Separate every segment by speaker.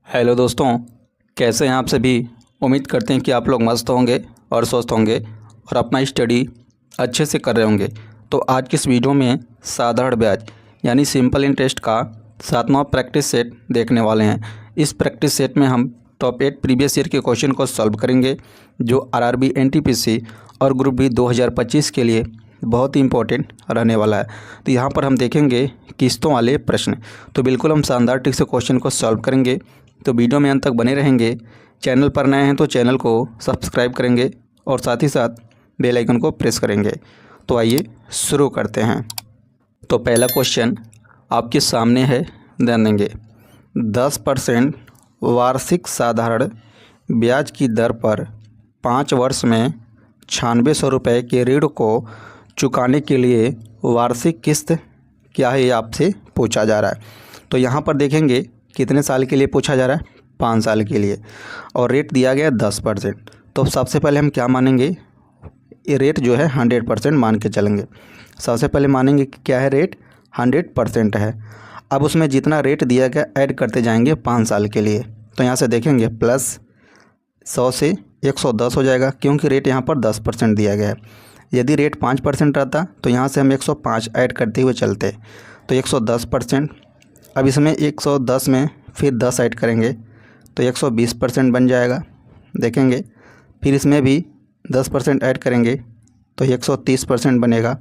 Speaker 1: Hello दोस्तों, कैसे हैं आप सभी। उम्मीद करते हैं कि आप लोग मस्त होंगे और स्वस्थ होंगे और अपना स्टडी अच्छे से कर रहे होंगे। तो आज की इस वीडियो में साधारण ब्याज यानी सिंपल इंटरेस्ट का 7वां प्रैक्टिस सेट देखने वाले हैं। इस प्रैक्टिस सेट में हम टॉप 8 प्रीवियस ईयर के क्वेश्चन को सॉल्व करेंगे जो आरआरबी एनटीपीसी और ग्रुप बी 2025 के लिए बहुत ही इंपॉर्टेंट रहने वाला है। तो यहाँ पर हम देखेंगे किस्तों वाले प्रश्न। तो बिल्कुल हम शानदार ट्रिक से क्वेश्चन को सॉल्व करेंगे। तो वीडियो में अंत तक बने रहेंगे। चैनल पर नए हैं तो चैनल को सब्सक्राइब करेंगे और साथ ही साथ बेल आइकन को प्रेस करेंगे। तो आइए शुरू करते हैं। तो पहला क्वेश्चन आपके सामने है, ध्यान देंगे। 10% वार्षिक साधारण ब्याज की दर पर 5 वर्ष में 9600 रुपये के ऋण को चुकाने के लिए वार्षिक किस्त क्या है, ये आपसे पूछा जा रहा है। तो यहाँ पर देखेंगे कितने साल के लिए पूछा जा रहा है, 5 साल के लिए, और रेट दिया गया 10%। तो सबसे पहले हम क्या मानेंगे, ये रेट जो है 100% मान के चलेंगे। सबसे पहले मानेंगे कि क्या है, रेट 100% है। अब उसमें जितना रेट दिया गया ऐड करते जाएंगे 5 साल के लिए। तो यहाँ से देखेंगे प्लस 100 से 110 हो जाएगा, क्योंकि रेट यहाँ पर 10% दिया गया है। यदि रेट 5% रहता तो यहाँ से हम 105 ऐड करते हुए चलते, तो 110%। अब इसमें 110 में फिर 10 ऐड करेंगे तो 120% बन जाएगा। देखेंगे फिर इसमें भी 10% ऐड करेंगे तो 130% बनेगा।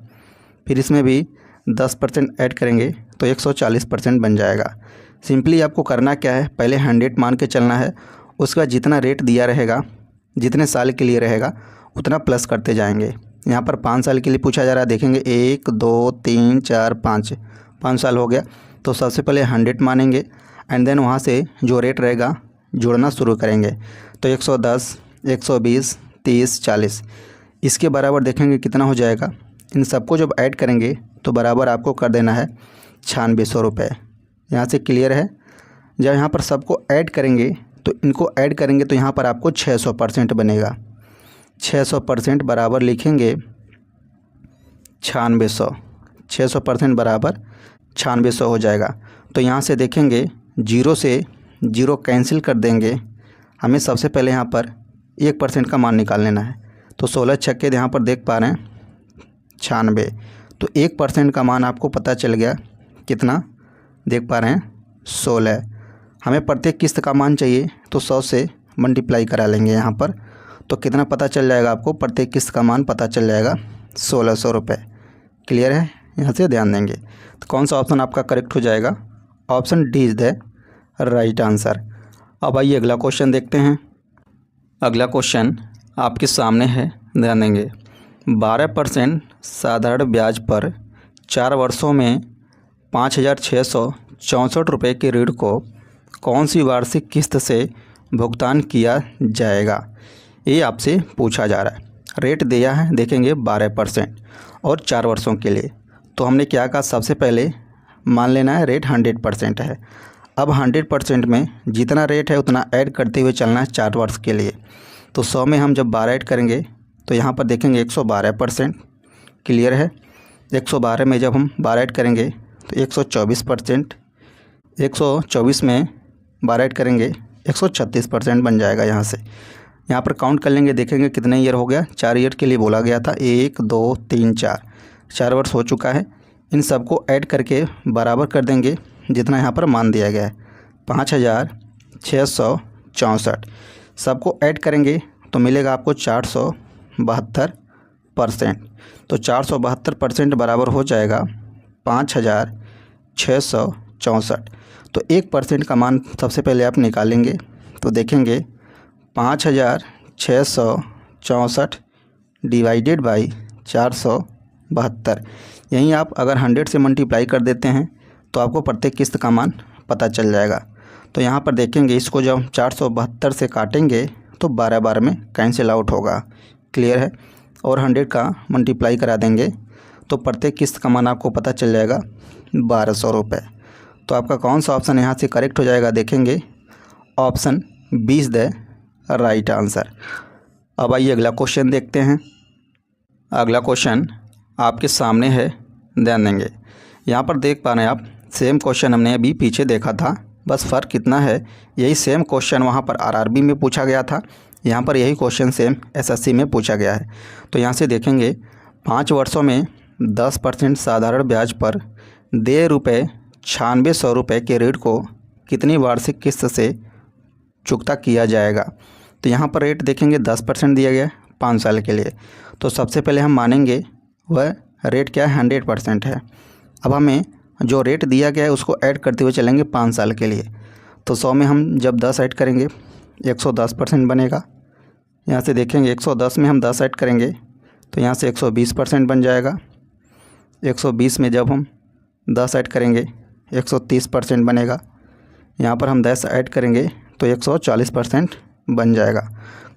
Speaker 1: फिर इसमें भी 10% ऐड करेंगे तो 140% बन जाएगा। सिंपली आपको करना क्या है, पहले 100 मान के चलना है। उसका जितना रेट दिया रहेगा, जितने साल के लिए रहेगा, उतना प्लस करते जाएंगे। यहाँ पर 5 साल के लिए पूछा जा रहा है। देखेंगे 1 2 3 4 5 साल हो गया। तो सबसे पहले 100 मानेंगे एंड देन वहाँ से जो रेट रहेगा जोड़ना शुरू करेंगे। तो 110, 120, 30, 40 इसके बराबर देखेंगे कितना हो जाएगा। इन सबको जब ऐड करेंगे तो बराबर आपको कर देना है 9600 रुपये। यहाँ से क्लियर है। जब यहाँ पर सबको ऐड करेंगे तो इनको ऐड करेंगे तो यहाँ पर आपको 600% बनेगा। 600% बराबर लिखेंगे 9600। 600% बराबर 9600 हो जाएगा। तो यहाँ से देखेंगे 0 से 0 कैंसिल कर देंगे। हमें सबसे पहले यहाँ पर 1% का मान निकाल लेना है। तो 16 छक्के यहाँ पर देख पा रहे हैं 96। तो 1% का मान आपको पता चल गया, कितना देख पा रहे हैं 16। हमें प्रत्येक किस्त का मान चाहिए तो 100 से मल्टीप्लाई करा लेंगे यहाँ पर। तो कितना पता चल जाएगा आपको, प्रत्येक किस्त का मान पता चल जाएगा 1600 रुपये। क्लियर है, यहाँ से ध्यान देंगे। तो कौन सा ऑप्शन आपका करेक्ट हो जाएगा, option D is the right answer. अब आइए अगला क्वेश्चन देखते हैं। अगला क्वेश्चन आपके सामने है, ध्यान देंगे। 12% साधारण ब्याज पर 4 वर्षों में 5664 रुपये के ऋण को कौन सी वार्षिक किस्त से भुगतान किया जाएगा, ये आपसे पूछा जा रहा है। रेट दिया है, देखेंगे 12% और 4 वर्षों के लिए। तो हमने क्या कहा, सबसे पहले मान लेना है रेट 100% है। अब 100% में जितना रेट है उतना ऐड करते हुए चलना है 4 वर्ष के लिए। तो 100 में हम जब 12 ऐड करेंगे तो यहाँ पर देखेंगे 112%। क्लियर है। 112 में जब हम 12 ऐड करेंगे तो 124%। 124 में 12 ऐड करेंगे 136% बन जाएगा। यहाँ पर काउंट कर लेंगे, देखेंगे कितने ईयर हो गया। 4 ईयर के लिए बोला गया था। 1 2 3 4 वर्ष हो चुका है। इन सबको ऐड करके बराबर कर देंगे जितना यहाँ पर मान दिया गया है, 5664। सबको ऐड करेंगे तो मिलेगा आपको 472%। तो 472% बराबर हो जाएगा 5664। तो 1% का मान सबसे पहले आप निकालेंगे तो देखेंगे 5664 डिवाइडेड बाई 472। यहीं आप अगर 100 से मल्टीप्लाई कर देते हैं तो आपको प्रत्येक किस्त का मान पता चल जाएगा। तो यहाँ पर देखेंगे इसको जब 472 से काटेंगे तो 12 में कैंसिल आउट होगा। क्लियर है। और 100 का मल्टीप्लाई करा देंगे तो प्रत्येक किस्त का मान आपको पता चल जाएगा 1200 रुपये। तो आपका कौन सा ऑप्शन यहाँ से करेक्ट हो जाएगा, देखेंगे option B is the right answer. अब आइए अगला क्वेश्चन देखते हैं। अगला क्वेश्चन आपके सामने है, ध्यान देंगे। यहाँ पर देख पा रहे हैं आप, सेम क्वेश्चन हमने अभी पीछे देखा था बस फ़र्क कितना है, यही सेम क्वेश्चन वहाँ पर आरआरबी में पूछा गया था, यहाँ पर यही क्वेश्चन सेम एसएससी में पूछा गया है। तो यहाँ से देखेंगे 5 वर्षों में 10% साधारण ब्याज पर देय ₹9600 के ऋण को कितनी वार्षिक किस्त से चुकता किया जाएगा। तो यहाँ पर रेट देखेंगे 10% दिया गया है 5 साल के लिए। तो सबसे पहले हम मानेंगे वह रेट क्या है, 100% है। अब हमें जो रेट दिया गया है उसको ऐड करते हुए चलेंगे 5 साल के लिए। तो 100 में हम जब 10 ऐड करेंगे 110% बनेगा। यहाँ से देखेंगे 110 में हम 10 ऐड करेंगे तो यहाँ से 120% बन जाएगा। 120 में जब हम 10 ऐड करेंगे 130% बनेगा। यहाँ पर हम 10 ऐड करेंगे तो 140% बन जाएगा।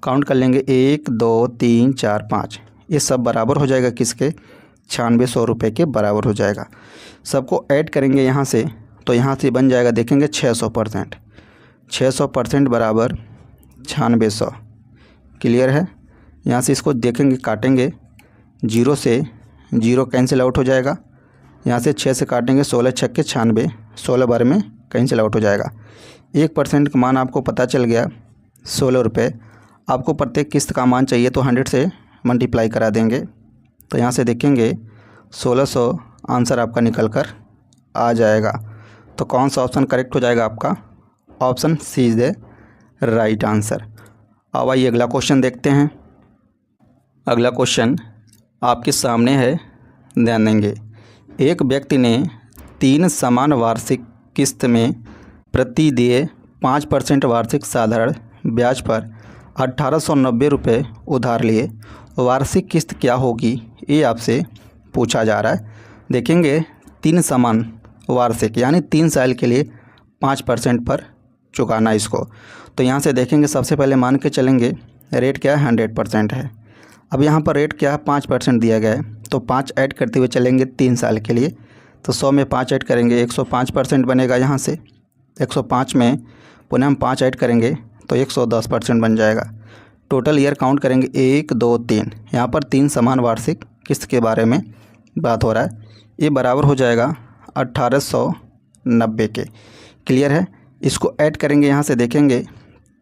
Speaker 1: काउंट कर लेंगे 1 2 3 4 5, ये सब बराबर हो जाएगा किसके, 9600 के बराबर हो जाएगा। सबको ऐड करेंगे यहाँ से तो यहाँ से बन जाएगा देखेंगे 600%। 600% बराबर 9600। क्लियर है। यहाँ से इसको देखेंगे काटेंगे, 0 से 0 कैंसिल आउट हो जाएगा। यहाँ से 6 से काटेंगे 16 छक्के 96, 16 बार में कैंसिल आउट हो जाएगा। 1% का मान आपको पता चल गया 16 रुपये। आपको प्रत्येक किस्त का मान चाहिए तो 100 से मल्टीप्लाई करा देंगे। तो यहाँ से देखेंगे 1600 आंसर आपका निकल कर आ जाएगा। तो कौन सा ऑप्शन करेक्ट हो जाएगा आपका, option C is the right answer. अब आइए अगला क्वेश्चन देखते हैं। अगला क्वेश्चन आपके सामने है, ध्यान देंगे। एक व्यक्ति ने 3 समान वार्षिक किस्त में प्रति देय 5% वार्षिक साधारण ब्याज पर 1890 रुपये उधार लिए। वार्षिक किस्त क्या होगी, ये आपसे पूछा जा रहा है। देखेंगे 3 समान वार्षिक यानी 3 साल के लिए 5% पर चुकाना इसको। तो यहाँ से देखेंगे सबसे पहले मान के चलेंगे रेट क्या है, 100% है। अब यहाँ पर रेट क्या है, 5% दिया गया है। तो 5 ऐड करते हुए चलेंगे 3 साल के लिए। तो 100 में 5 ऐड करेंगे 105% बनेगा। यहाँ से 105 में पुनः हम 5 ऐड करेंगे तो 110% बन जाएगा। टोटल ईयर काउंट करेंगे 1 2 3। यहाँ पर 3 समान वार्षिक किस्त के बारे में बात हो रहा है। ये बराबर हो जाएगा 1890 के। क्लियर है। इसको ऐड करेंगे, यहाँ से देखेंगे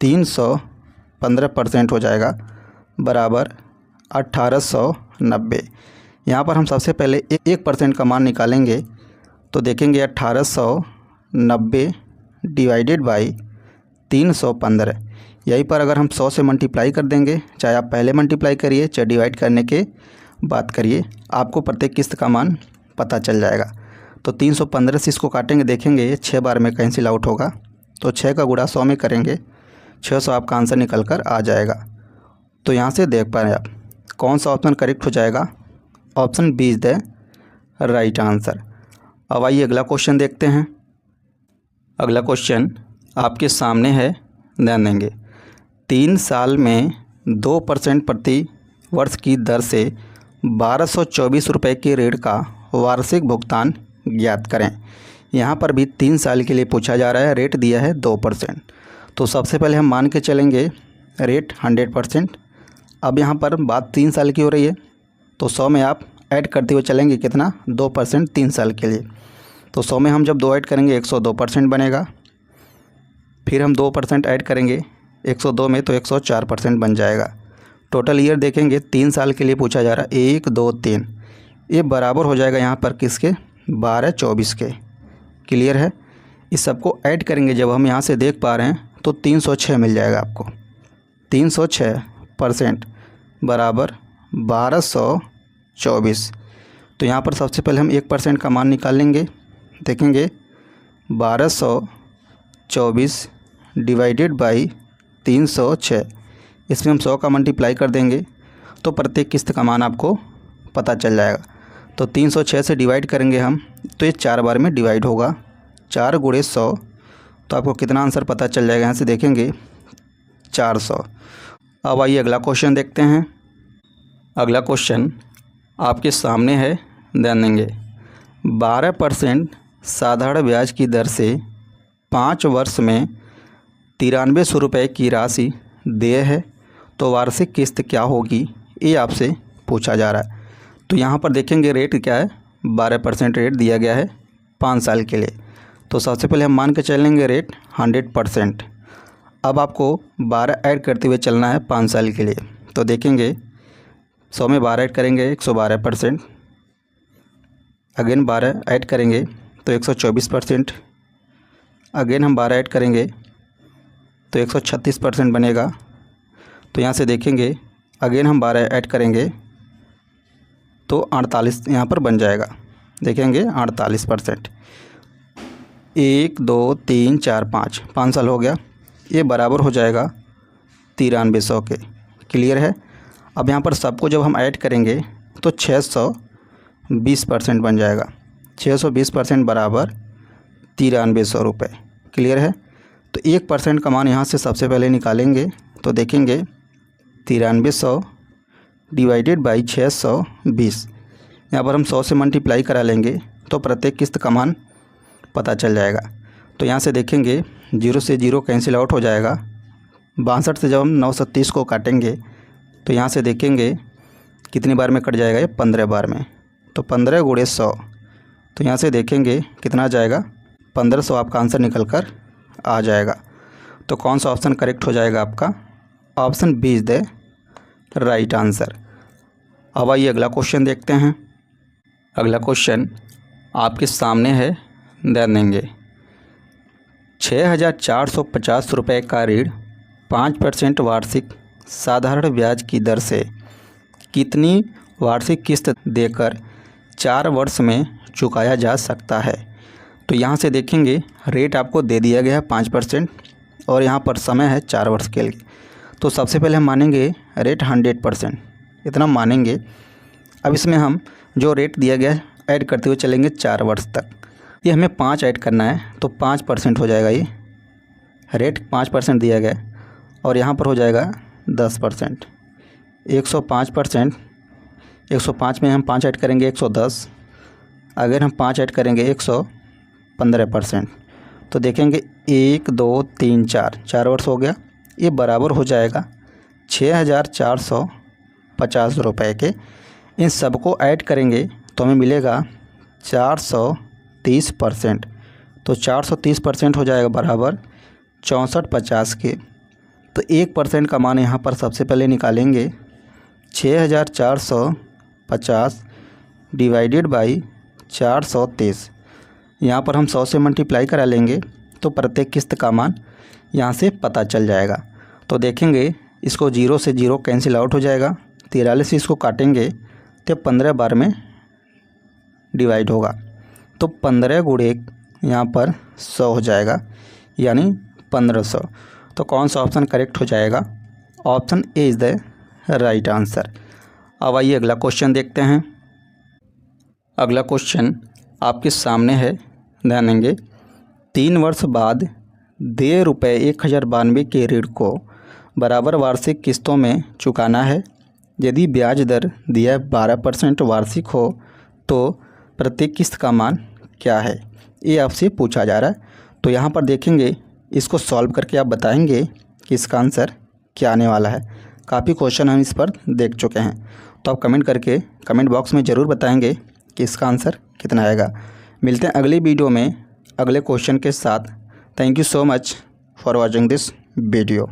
Speaker 1: 315% हो जाएगा बराबर 1890। यहाँ पर हम सबसे पहले 1% का मान निकालेंगे तो देखेंगे 1890 डिवाइडेड बाई 315। यहीं पर अगर हम 100 से मल्टीप्लाई कर देंगे, चाहे आप पहले मल्टीप्लाई करिए चाहे डिवाइड करने के बात करिए, आपको प्रत्येक किस्त का मान पता चल जाएगा। तो 315 से इसको काटेंगे, देखेंगे 6 बार में कैंसिल आउट होगा। तो 6 का गुणा 100 में करेंगे 600 आपका आंसर निकल कर आ जाएगा। तो यहाँ से देख पा रहे हैं आप कौन सा ऑप्शन करेक्ट हो जाएगा, option B is the right answer. अब आइए अगला क्वेश्चन देखते हैं। अगला क्वेश्चन आपके सामने है, ध्यान देंगे। 3 साल में 2% प्रति वर्ष की दर से 1224 रुपये के ऋण का वार्षिक भुगतान ज्ञात करें। यहाँ पर भी 3 साल के लिए पूछा जा रहा है, रेट दिया है 2%। तो सबसे पहले हम मान के चलेंगे रेट 100%। अब यहाँ पर बात 3 साल की हो रही है तो 100 में आप ऐड करते हुए चलेंगे कितना, 2% 3 साल के लिए। तो 100 में हम जब 2 ऐड करेंगे 102% बनेगा। फिर हम 2% ऐड करेंगे 102 में तो 104% बन जाएगा। टोटल ईयर देखेंगे 3 साल के लिए पूछा जा रहा है, 1 2 3। ये बराबर हो जाएगा यहाँ पर किसके, 12 24 के। क्लियर है। इस सबको ऐड करेंगे जब हम यहाँ से देख पा रहे हैं तो 306 मिल जाएगा आपको। 306% बराबर 1224। तो यहाँ पर सबसे पहले हम 1% का मान निकाल लेंगे, देखेंगे 1224 डिवाइडेड बाई 306। इसमें हम 100 का मल्टीप्लाई कर देंगे तो प्रत्येक किस्त का मान आपको पता चल जाएगा। तो 306 से डिवाइड करेंगे हम तो ये 4 बार में डिवाइड होगा, 4 गुणे 100। तो आपको कितना आंसर पता चल जाएगा, यहाँ से देखेंगे 400। अब आइए अगला क्वेश्चन देखते हैं। अगला क्वेश्चन आपके सामने है, ध्यान देंगे। 12% साधारण ब्याज की दर से 5 वर्ष में 9300 रुपये की राशि देय है, तो वार्षिक किस्त क्या होगी, ये आपसे पूछा जा रहा है। तो यहाँ पर देखेंगे रेट क्या है, 12% रेट दिया गया है 5 साल के लिए। तो सबसे पहले हम मान के चलेंगे रेट 100%। अब आपको 12 ऐड करते हुए चलना है 5 साल के लिए। तो देखेंगे 100 में 12 ऐड करेंगे 112%, अगेन 12 ऐड करेंगे तो 124%, अगेन हम 12 ऐड करेंगे तो 136% बनेगा। तो यहाँ से देखेंगे अगेन हम 12 ऐड करेंगे तो 48 यहाँ पर बन जाएगा। देखेंगे 48%। 1 2 3 4 5 साल हो गया, ये बराबर हो जाएगा 9300 के। क्लियर है। अब यहाँ पर सबको जब हम ऐड करेंगे तो 620% बन जाएगा। 620% बराबर 9300 रुपये। क्लियर है। तो 1% का मान यहाँ से सबसे पहले निकालेंगे तो देखेंगे 9300 डिवाइडेड बाई 620। यहाँ पर हम 100 से मल्टीप्लाई करा लेंगे तो प्रत्येक किस्त का मान पता चल जाएगा। तो यहाँ से देखेंगे 0 से 0 कैंसिल आउट हो जाएगा। 62 से जब हम 930 को काटेंगे तो यहाँ से देखेंगे कितनी बार में कट जाएगा, ये 15 बार में। तो 15 गुणे 100, तो यहाँ से देखेंगे कितना आ जाएगा, 1500 आपका आंसर निकल कर आ जाएगा। तो कौन सा ऑप्शन करेक्ट हो जाएगा आपका? Option B is the right answer. अब आइए अगला क्वेश्चन देखते हैं। अगला क्वेश्चन आपके सामने है, ध्यान देंगे। 6450 रुपये का ऋण 5% वार्षिक साधारण ब्याज की दर से कितनी वार्षिक किस्त देकर 4 वर्ष में चुकाया जा सकता है? तो यहाँ से देखेंगे रेट आपको दे दिया गया है 5% और यहाँ पर समय है 4 वर्ष के लिए। तो सबसे पहले हम मानेंगे रेट 100%, इतना मानेंगे। अब इसमें हम जो रेट दिया गया है ऐड करते हुए चलेंगे 4 वर्ष तक। ये हमें 5 ऐड करना है तो 5% हो जाएगा। ये रेट 5% दिया गया है और यहाँ पर हो जाएगा 10%। 105%, 105 में हम 5 ऐड करेंगे 110, अगर हम 5 ऐड करेंगे 115%। तो देखेंगे 1 2 3 4 वर्ष हो गया। ये बराबर हो जाएगा 6450 रुपये के। इन सबको ऐड करेंगे तो हमें मिलेगा 430%। तो 430% हो जाएगा बराबर 6450 के। तो 1% का मान यहाँ पर सबसे पहले निकालेंगे। 6450 डिवाइडेड बाई 430, यहाँ पर हम 100 से मल्टीप्लाई करा लेंगे तो प्रत्येक किस्त का मान यहाँ से पता चल जाएगा। तो देखेंगे इसको 0 से 0 कैंसिल आउट हो जाएगा। 43 से इसको काटेंगे तो 15 बार में डिवाइड होगा। तो 15 गुणे यहाँ पर 100 हो जाएगा, यानी 1500। तो कौन सा ऑप्शन करेक्ट हो जाएगा? Option A is the right answer. अब आइए अगला क्वेश्चन देखते हैं। अगला क्वेश्चन आपके सामने है, ध्यान देंगे। 3 वर्ष बाद देय रुपये 1092 के ऋण को बराबर वार्षिक किस्तों में चुकाना है। यदि ब्याज दर दिया 12% वार्षिक हो तो प्रत्येक किस्त का मान क्या है? ये आपसे पूछा जा रहा है। तो यहाँ पर देखेंगे, इसको सॉल्व करके आप बताएंगे कि इसका आंसर क्या आने वाला है। काफ़ी क्वेश्चन हम इस पर देख चुके हैं। तो आप कमेंट करके कमेंट बॉक्स में ज़रूर बताएंगे कि इसका आंसर कितना आएगा। मिलते हैं अगली वीडियो में अगले क्वेश्चन के साथ। Thank you so much for watching this video.